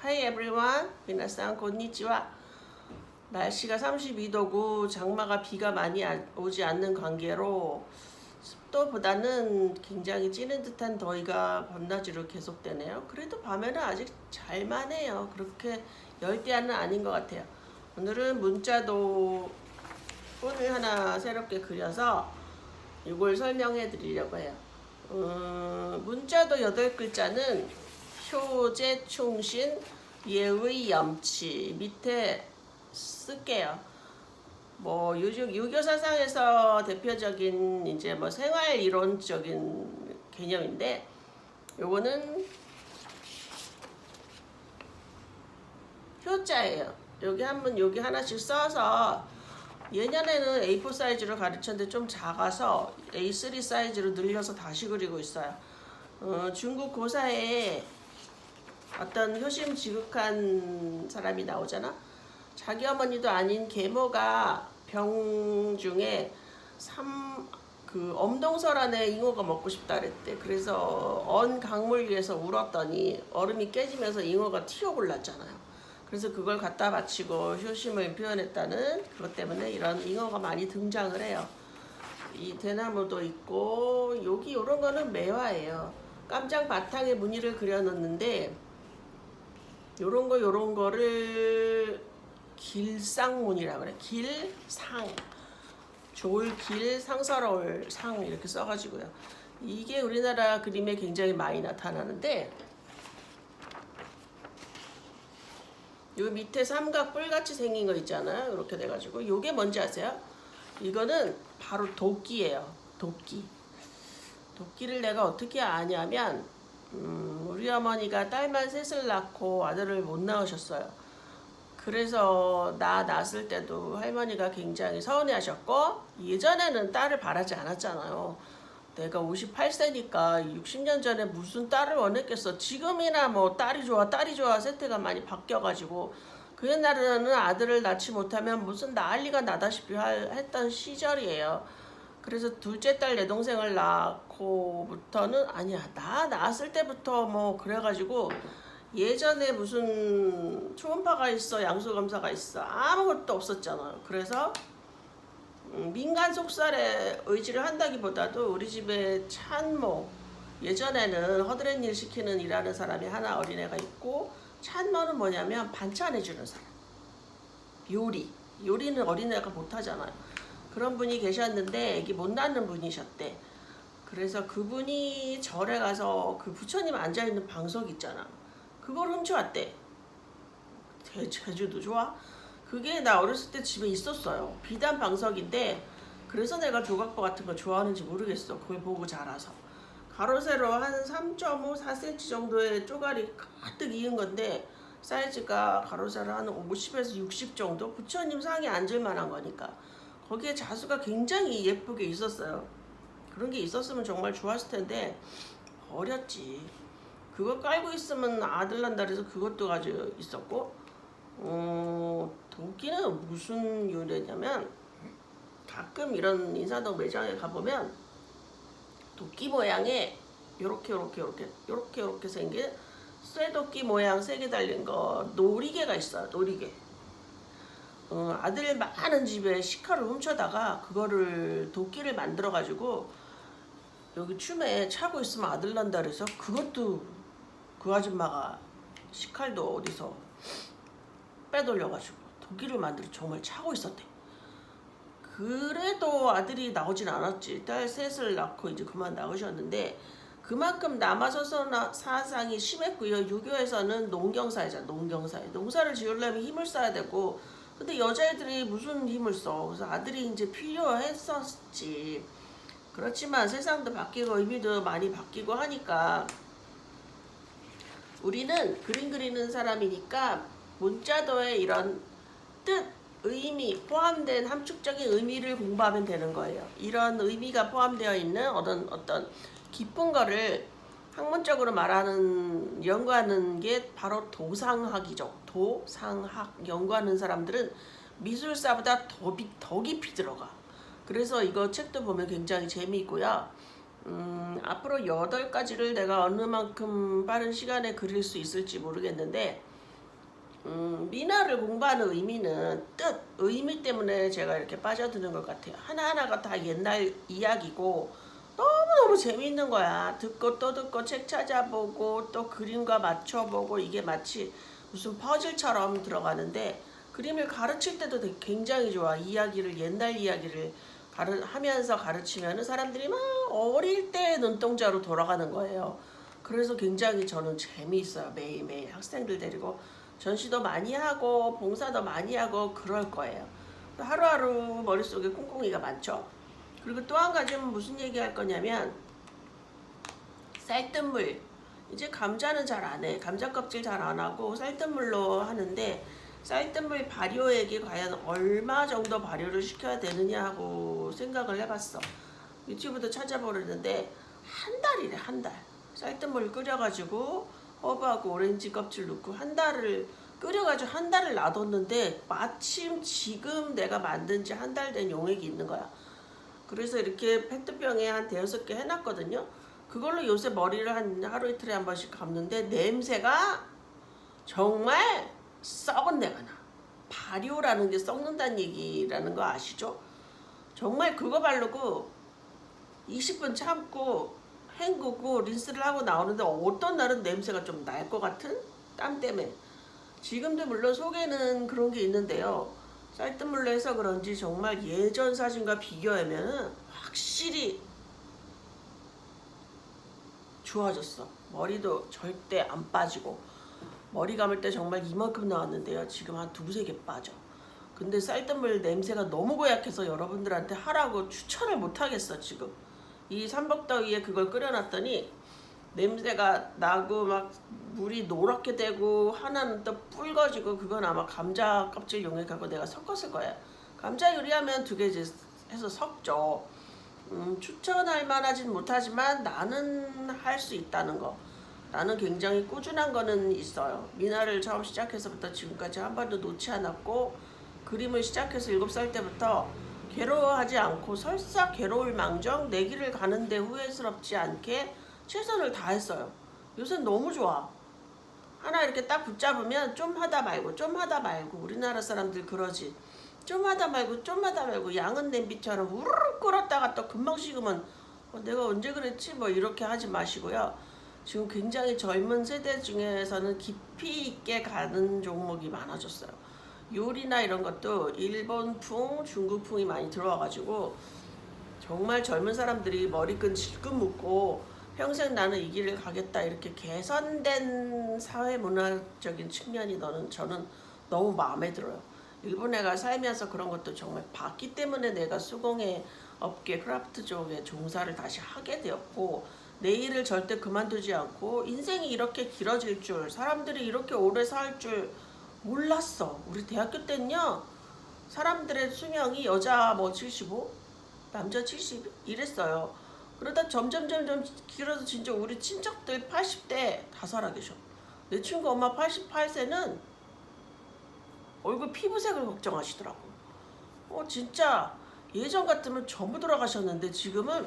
Hi everyone, 皆さん konnichiwa. 날씨가 32도고 장마가 비가 많이 오지 않는 관계로 습도보다는 굉장히 찌는 듯한 더위가 밤낮으로 계속되네요. 그래도 밤에는 아직 잘만해요. 그렇게 열대야는 아닌 것 같아요. 오늘은 문자도 폰을 하나 새롭게 그려서 이걸 설명해 드리려고 해요. 문자도 8글자는 효제 충신 예의 염치 밑에 쓸게요. 뭐 유교 사상에서 대표적인 이제 뭐 생활 이론적인 개념인데 요거는 효자예요. 여기 하나씩 써서 예년에는 A4 사이즈로 가르쳤는데 좀 작아서 A3 사이즈로 늘려서 다시 그리고 있어요. 중국 고사에 어떤 효심 지극한 사람이 나오잖아. 자기 어머니도 아닌 계모가 병 중에 엄동설 안에 잉어가 먹고 싶다 그랬대. 그래서 언 강물 위에서 울었더니 얼음이 깨지면서 잉어가 튀어올랐잖아요. 그래서 그걸 갖다 바치고 효심을 표현했다는 그것 때문에 이런 잉어가 많이 등장을 해요. 이 대나무도 있고 여기 이런 거는 매화예요. 깜장 바탕에 무늬를 그려놓는데 요런 거를 길상문이라고 그래. 길상. 좋을 길, 상서로울 상 이렇게 써가지고요. 이게 우리나라 그림에 굉장히 많이 나타나는데 요 밑에 삼각 뿔같이 생긴 거 있잖아요. 이렇게 돼가지고 요게 뭔지 아세요? 이거는 바로 도끼예요. 도끼. 도끼를 내가 어떻게 아냐면 우리 어머니가 딸만 셋을 낳고 아들을 못 낳으셨어요. 그래서 나 낳았을 때도 할머니가 굉장히 서운해하셨고 예전에는 딸을 바라지 않았잖아요. 내가 58세니까 60년 전에 무슨 딸을 원했겠어. 지금이나 뭐 딸이 좋아 세태가 많이 바뀌어가지고 그 옛날에는 아들을 낳지 못하면 무슨 난리가 나다시피 했던 시절이에요. 그래서 둘째 딸 내 동생을 낳고부터는 아니야 나 낳았을 때부터 뭐 그래가지고 예전에 무슨 초음파가 있어 양수검사가 있어 아무것도 없었잖아요. 그래서 민간 속살에 의지를 한다기보다도 우리 집에 찬모 예전에는 허드렛 일 시키는 일하는 사람이 하나 어린애가 있고 찬모는 뭐냐면 반찬해주는 사람 요리는 어린애가 못하잖아요. 그런 분이 계셨는데 애기 못 낳는 분이셨대. 그래서 그분이 절에 가서 그 부처님 앉아있는 방석 있잖아. 그걸 훔쳐왔대. 제주도 좋아? 그게 나 어렸을 때 집에 있었어요. 비단 방석인데 그래서 내가 조각보 같은 거 좋아하는지 모르겠어. 그걸 보고 자라서. 가로 세로 한 3.5, 4cm 정도의 쪼가리 가득 이은 건데 사이즈가 가로 세로 한 50에서 60 정도? 부처님 상에 앉을 만한 거니까. 거기에 자수가 굉장히 예쁘게 있었어요. 그런 게 있었으면 정말 좋았을 텐데 버렸지. 그거 깔고 있으면 아들 난다 그래서 그것도 가지고 있었고 도끼는 무슨 유래냐면 가끔 이런 인사동 매장에 가보면 도끼 모양의 요렇게 생긴 쇠도끼 모양 3개 달린 거 놀이개가 있어요. 놀이개. 아들 많은 집에 식칼을 훔쳐다가 그거를 도끼를 만들어 가지고 여기 춤에 차고 있으면 아들 난다 그래서 그것도 그 아줌마가 식칼도 어디서 빼돌려가지고 도끼를 만들어 정말 차고 있었대. 그래도 아들이 나오진 않았지. 딸 셋을 낳고 이제 그만 나오셨는데 그만큼 남아서서 사상이 심했고요. 유교에서는 농경사회잖아. 농경사회. 농사를 지으려면 힘을 써야 되고 근데 여자애들이 무슨 힘을 써. 그래서 아들이 이제 필요했었지. 그렇지만 세상도 바뀌고 의미도 많이 바뀌고 하니까 우리는 그림 그리는 사람이니까 문자도에 이런 뜻, 의미, 포함된 함축적인 의미를 공부하면 되는 거예요. 이런 의미가 포함되어 있는 어떤 깊은 거를 학문적으로 연구하는 게 바로 도상학이죠. 도상학 연구하는 사람들은 미술사보다 더 깊이 들어가. 그래서 이거 책도 보면 굉장히 재미있고요. 앞으로 8가지를 내가 어느 만큼 빠른 시간에 그릴 수 있을지 모르겠는데 미나를 공부하는 의미는 의미 때문에 제가 이렇게 빠져드는 것 같아요. 하나하나가 다 옛날 이야기고 너무너무 재미있는 거야. 듣고 또 듣고 책 찾아보고 또 그림과 맞춰보고 이게 마치 무슨 퍼즐처럼 들어가는데 그림을 가르칠 때도 굉장히 좋아. 옛날 이야기를 하면서 가르치면 사람들이 막 어릴 때 눈동자로 돌아가는 거예요. 그래서 굉장히 저는 재미있어요. 매일매일 학생들 데리고 전시도 많이 하고 봉사도 많이 하고 그럴 거예요. 하루하루 머릿속에 꿍꿍이가 많죠. 그리고 또 한 가지는 무슨 얘기할 거냐면 쌀뜨물. 이제 감자는 잘 안 해. 감자 껍질 잘 안 하고 쌀뜨물로 하는데 쌀뜨물 발효액이 과연 얼마 정도 발효를 시켜야 되느냐 하고 생각을 해봤어. 유튜브도 찾아보려는데 한 달이래. 한 달. 쌀뜨물 끓여가지고 허브하고 오렌지 껍질 넣고 한 달을 끓여가지고 한 달을 놔뒀는데 마침 지금 내가 만든 지 한 달 된 용액이 있는 거야. 그래서 이렇게 페트병에 한 대여섯 개 해놨거든요. 그걸로 요새 머리를 한 하루 이틀에 한 번씩 감는데 냄새가 정말 썩은 내가 나. 발효라는 게 썩는다는 얘기라는 거 아시죠? 정말 그거 바르고 20분 참고 헹구고 린스를 하고 나오는데 어떤 날은 냄새가 좀 날 것 같은 땀 때문에. 지금도 물론 속에는 그런 게 있는데요. 쌀뜨물로 해서 그런지 정말 예전 사진과 비교하면 확실히 좋아졌어. 머리도 절대 안 빠지고 머리 감을 때 정말 이만큼 나왔는데요. 지금 한 두세 개 빠져. 근데 쌀뜨물 냄새가 너무 고약해서 여러분들한테 하라고 추천을 못 하겠어. 지금 이 삼복더위에 그걸 끓여놨더니 냄새가 나고 막 물이 노랗게 되고 하나는 또 붉어지고 그건 아마 감자 껍질 용액하고 내가 섞었을 거야. 감자 요리하면 두 개 해서 섞죠. 추천할 만하진 못하지만 나는 할 수 있다는 거. 나는 굉장히 꾸준한 거는 있어요. 미나를 처음 시작해서부터 지금까지 한 번도 놓지 않았고 그림을 시작해서 7살 때부터 괴로워하지 않고 설사 괴로울 망정 내 길을 가는데 후회스럽지 않게 최선을 다했어요. 요새 너무 좋아. 하나 이렇게 딱 붙잡으면 좀 하다 말고 좀 하다 말고 우리나라 사람들 그러지. 좀 하다 말고 좀 하다 말고 양은 냄비처럼 우르르 끓었다가 또 금방 식으면 내가 언제 그랬지? 뭐 이렇게 하지 마시고요. 지금 굉장히 젊은 세대 중에서는 깊이 있게 가는 종목이 많아졌어요. 요리나 이런 것도 일본풍, 중국풍이 많이 들어와가지고 정말 젊은 사람들이 머리끈 질끈 묶고 평생 나는 이 길을 가겠다 이렇게 개선된 사회문화적인 측면이 저는 너무 마음에 들어요. 일본에 가 살면서 그런 것도 정말 봤기 때문에 내가 수공예 업계 크라프트 쪽에 종사를 다시 하게 되었고 내 일을 절대 그만두지 않고 인생이 이렇게 길어질 줄 사람들이 이렇게 오래 살 줄 몰랐어. 우리 대학교 때는요 사람들의 수명이 여자 뭐 75, 남자 70 이랬어요. 그러다 점점 길어서 진짜 우리 친척들 80대 다 살아계셔. 내 친구 엄마 88세는 얼굴 피부색을 걱정하시더라고. 진짜 예전 같으면 전부 돌아가셨는데 지금은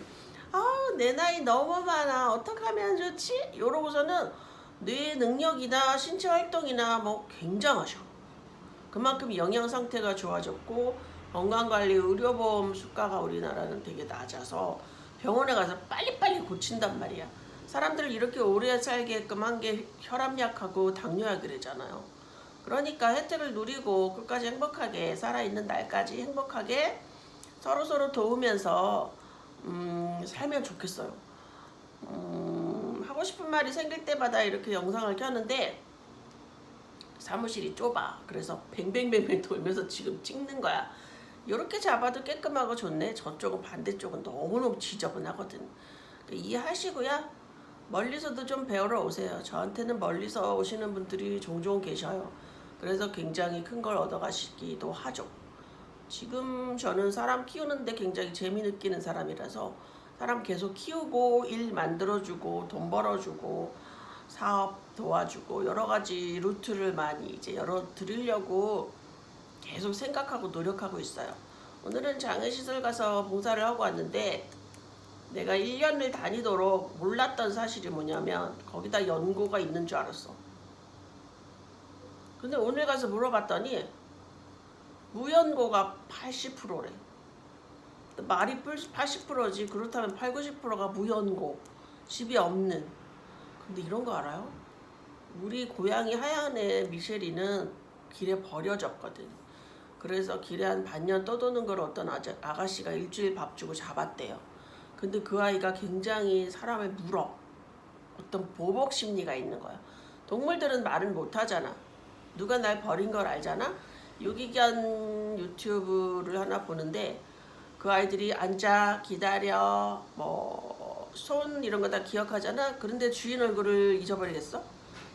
내 나이 너무 많아 어떡하면 좋지? 이러고서는 뇌 능력이나 신체 활동이나 뭐 굉장하셔. 그만큼 영양 상태가 좋아졌고 건강관리 의료보험 수가가 우리나라는 되게 낮아서 병원에 가서 빨리빨리 고친단 말이야. 사람들 이렇게 오래 살게끔 한 게 혈압약하고 당뇨약이래잖아요. 그러니까 혜택을 누리고 끝까지 행복하게 살아있는 날까지 행복하게 서로 도우면서 살면 좋겠어요. 하고 싶은 말이 생길 때마다 이렇게 영상을 켰는데 사무실이 좁아. 그래서 뱅뱅뱅뱅 돌면서 지금 찍는 거야. 이렇게 잡아도 깨끗하고 좋네. 저쪽은 반대쪽은 너무너무 지저분하거든. 이해하시고요. 멀리서도 좀 배우러 오세요. 저한테는 멀리서 오시는 분들이 종종 계셔요. 그래서 굉장히 큰 걸 얻어가시기도 하죠. 지금 저는 사람 키우는데 굉장히 재미 느끼는 사람이라서 사람 계속 키우고 일 만들어주고 돈 벌어주고 사업 도와주고 여러 가지 루트를 많이 이제 열어드리려고 계속 생각하고 노력하고 있어요. 오늘은 장애시설 가서 봉사를 하고 왔는데 내가 1년을 다니도록 몰랐던 사실이 뭐냐면 거기다 연고가 있는 줄 알았어. 근데 오늘 가서 물어봤더니 무연고가 80%래. 말이 80%지. 그렇다면 8, 90%가 무연고, 집이 없는. 근데 이런 거 알아요? 우리 고양이 하얀애 미셸이는 길에 버려졌거든. 그래서 길에 한 반년 떠도는 걸 어떤 아가씨가 일주일 밥 주고 잡았대요. 근데 그 아이가 굉장히 사람을 물어. 어떤 보복 심리가 있는 거야. 동물들은 말을 못 하잖아. 누가 날 버린 걸 알잖아. 유기견 유튜브를 하나 보는데 그 아이들이 앉아, 기다려, 손 이런 거 다 기억하잖아. 그런데 주인 얼굴을 잊어버리겠어?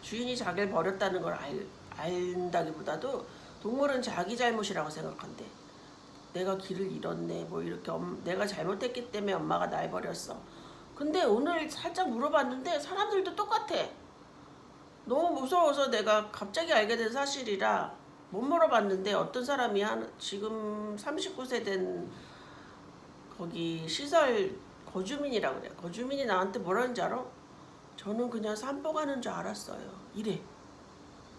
주인이 자기를 버렸다는 걸 안다기보다도 동물은 자기 잘못이라고 생각한대. 내가 길을 잃었네. 뭐 이렇게 내가 잘못했기 때문에 엄마가 날 버렸어. 근데 오늘 살짝 물어봤는데 사람들도 똑같아. 너무 무서워서 내가 갑자기 알게 된 사실이라 못 물어봤는데 어떤 사람이 지금 39세 된 거기 시설 거주민이라고 그래. 거주민이 나한테 뭐라는지 알아? 저는 그냥 산보 가는 줄 알았어요. 이래.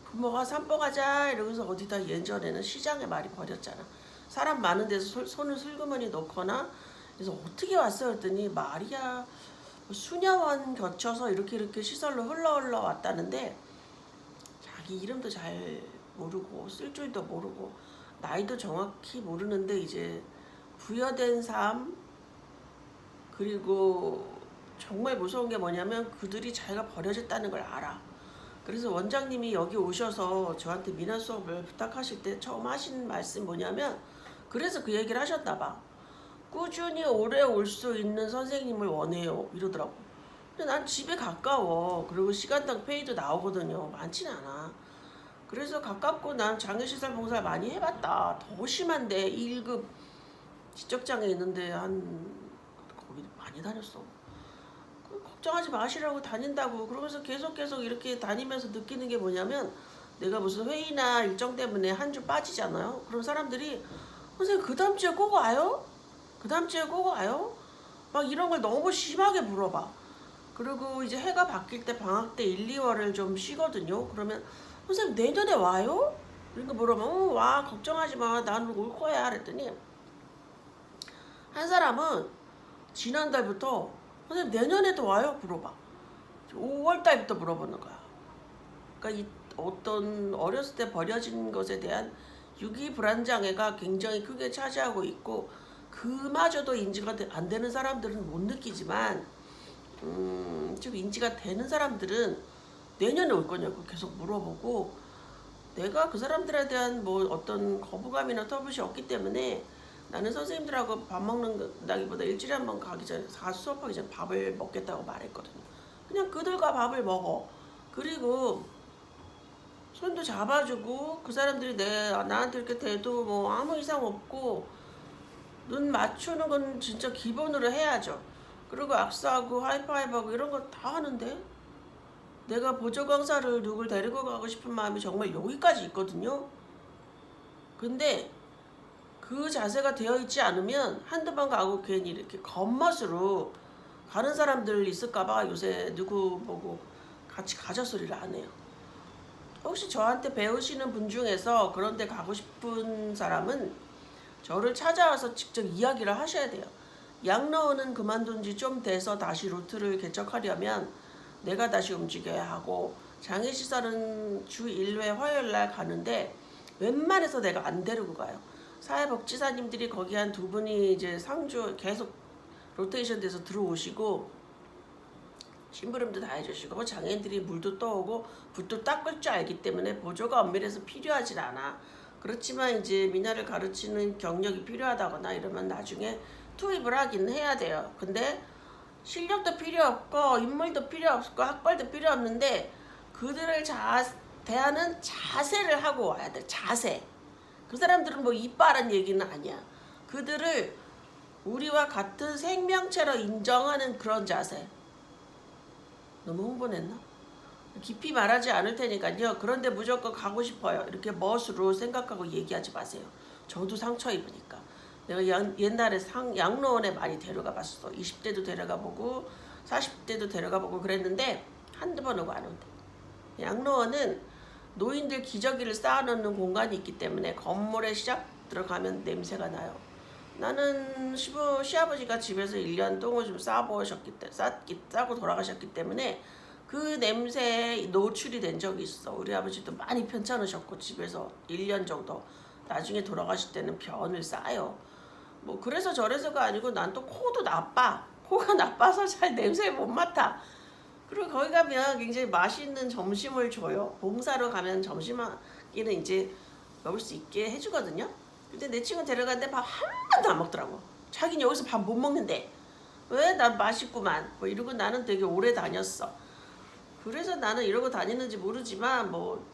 부모가 산보 가자 이러면서 어디다 예전에는 시장에 많이 버렸잖아. 사람 많은 데서 손을 슬그머니 놓거나 그래서 어떻게 왔어요 했더니 말이야 수녀원 거쳐서 이렇게 시설로 흘러 왔다는데 자기 이름도 잘 모르고 쓸 줄도 모르고 나이도 정확히 모르는데 이제 부여된 삶 그리고 정말 무서운 게 뭐냐면 그들이 자기가 버려졌다는 걸 알아. 그래서 원장님이 여기 오셔서 저한테 민화 수업을 부탁하실 때 처음 하신 말씀 뭐냐면 그래서 그 얘기를 하셨나 봐. 꾸준히 오래 올 수 있는 선생님을 원해요 이러더라고. 근데 난 집에 가까워. 그리고 시간당 페이도 나오거든요. 많진 않아. 그래서 가깝고 난 장애시설 봉사 많이 해봤다. 더 심한데 1급 지적장애 있는데 거기 많이 다녔어. 걱정하지 마시라고 다닌다고. 그러면서 계속 이렇게 다니면서 느끼는 게 뭐냐면 내가 무슨 회의나 일정 때문에 한 주 빠지잖아요. 그럼 사람들이 선생님 그 다음 주에 꼭 와요? 그 다음 주에 꼭 와요? 막 이런 걸 너무 심하게 물어봐. 그리고 이제 해가 바뀔 때 방학 때 1, 2월을 좀 쉬거든요. 그러면 선생님 내년에 와요? 그러니까 물어보면 와 걱정하지 마. 나는 올 거야. 그랬더니 한 사람은 지난달부터 선생님 내년에도 와요? 물어봐. 5월달부터 물어보는 거야. 그러니까 어떤 어렸을 때 버려진 것에 대한 유기불안장애가 굉장히 크게 차지하고 있고 그마저도 인지가 안 되는 사람들은 못 느끼지만 좀 인지가 되는 사람들은 내년에 올 거냐고 계속 물어보고 내가 그 사람들에 대한 뭐 어떤 거부감이나 터부시 없기 때문에 나는 선생님들하고 밥 먹는다기보다 일주일에 한 번 가기 전에 수업하기 전에 밥을 먹겠다고 말했거든요. 그냥 그들과 밥을 먹어. 그리고 손도 잡아주고 그 사람들이 나한테 이렇게 대도 뭐 아무 이상 없고 눈 맞추는 건 진짜 기본으로 해야죠. 그리고 악수하고 하이파이브하고 이런 거 다 하는데 내가 보조 강사를 누굴 데리고 가고 싶은 마음이 정말 여기까지 있거든요. 근데 그 자세가 되어 있지 않으면 한두 번 가고 괜히 이렇게 겉멋으로 가는 사람들 있을까봐 요새 누구 보고 같이 가자 소리를 안 해요. 혹시 저한테 배우시는 분 중에서 그런 데 가고 싶은 사람은 저를 찾아와서 직접 이야기를 하셔야 돼요. 양로원은 그만둔 지 좀 돼서 다시 루트를 개척하려면 내가 다시 움직여야 하고 장애시설은 주 1회 화요일날 가는데 웬만해서 내가 안 데리고 가요. 사회복지사님들이 거기 한 2분이 이제 상주 계속 로테이션 돼서 들어오시고 심부름도 다 해주시고 장애인들이 물도 떠오고 붓도 닦을 줄 알기 때문에 보조가 엄밀해서 필요하진 않아. 그렇지만 이제 민화를 가르치는 경력이 필요하다거나 이러면 나중에 투입을 하긴 해야 돼요. 근데 실력도 필요 없고 인물도 필요 없고 학벌도 필요 없는데 그들을 대하는 자세를 하고 와야 돼. 자세. 그 사람들은 뭐 이빠른 얘기는 아니야. 그들을 우리와 같은 생명체로 인정하는 그런 자세. 너무 흥분했나? 깊이 말하지 않을 테니까요. 그런데 무조건 가고 싶어요. 이렇게 멋으로 생각하고 얘기하지 마세요. 저도 상처 입으니까. 내가 옛날에 양로원에 많이 데려가 봤어. 20대도 데려가 보고 40대도 데려가 보고 그랬는데 한두 번 오고 안 온대. 양로원은 노인들 기저귀를 쌓아놓는 공간이 있기 때문에 건물에 시작 들어가면 냄새가 나요. 나는 시아버지가 집에서 1년 똥을 좀 싸고 돌아가셨기 때문에 그 냄새에 노출이 된 적이 있어. 우리 아버지도 많이 편찮으셨고 집에서 1년 정도 나중에 돌아가실 때는 변을 싸요. 뭐 그래서 저래서가 아니고 난 또 코도 나빠. 코가 나빠서 잘 냄새 못 맡아. 그리고 거기 가면 굉장히 맛있는 점심을 줘요. 봉사로 가면 점심끼는 이제 먹을 수 있게 해주거든요. 근데 내 친구 데려갔는데 밥 한 번도 안 먹더라고. 자기는 여기서 밥 못 먹는데 왜? 난 맛있구만. 뭐 이러고 나는 되게 오래 다녔어. 그래서 나는 이러고 다니는지 모르지만 뭐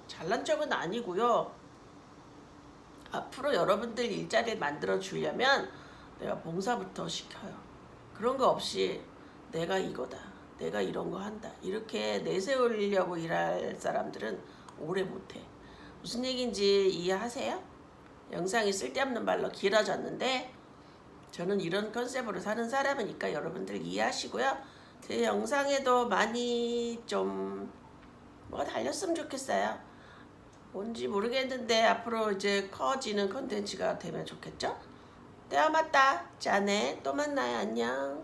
잘난 척은 아니고요. 앞으로 여러분들 일자리를 만들어 주려면 내가 봉사부터 시켜요. 그런 거 없이 내가 이거다. 내가 이런 거 한다. 이렇게 내세우려고 일할 사람들은 오래 못해. 무슨 얘기인지 이해하세요? 영상이 쓸데없는 말로 길어졌는데 저는 이런 컨셉으로 사는 사람이니까 여러분들 이해하시고요. 제 영상에도 많이 좀 뭐가 달렸으면 좋겠어요. 뭔지 모르겠는데 앞으로 이제 커지는 컨텐츠가 되면 좋겠죠? 때와 맞다. 자네 또 만나요. 안녕.